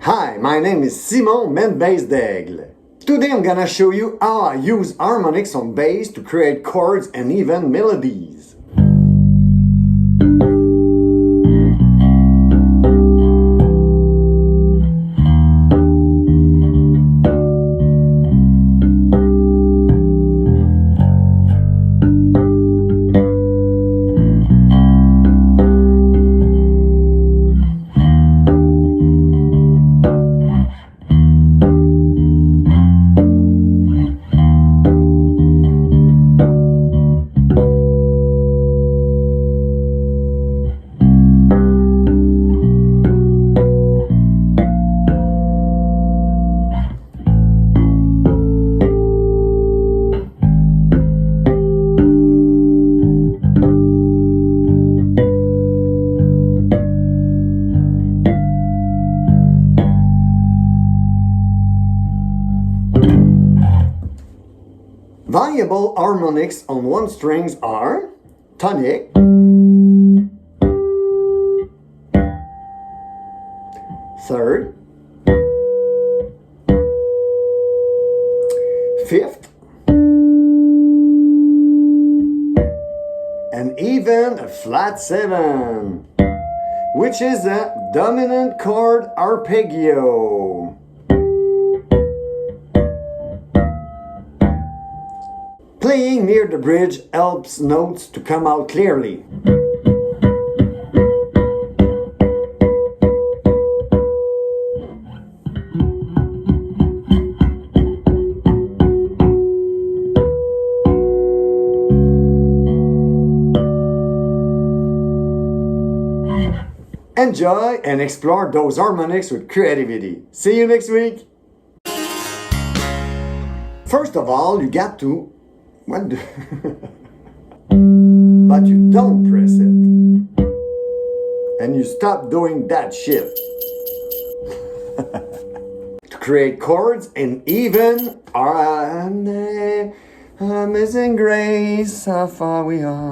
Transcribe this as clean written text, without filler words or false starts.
Hi, my name is Simon ManBass Daigle. Today I'm gonna show you how I use harmonics on bass to create chords and even melodies. Variable harmonics on one strings are tonic, third, fifth, and even a flat 7, which is a dominant chord arpeggio. Playing near the bridge helps notes to come out clearly. Enjoy and explore those harmonics with creativity. See you next week! First of all, you got to but you don't press it. And you stop doing that shit. To create chords and even Amazing Grace, how far we are.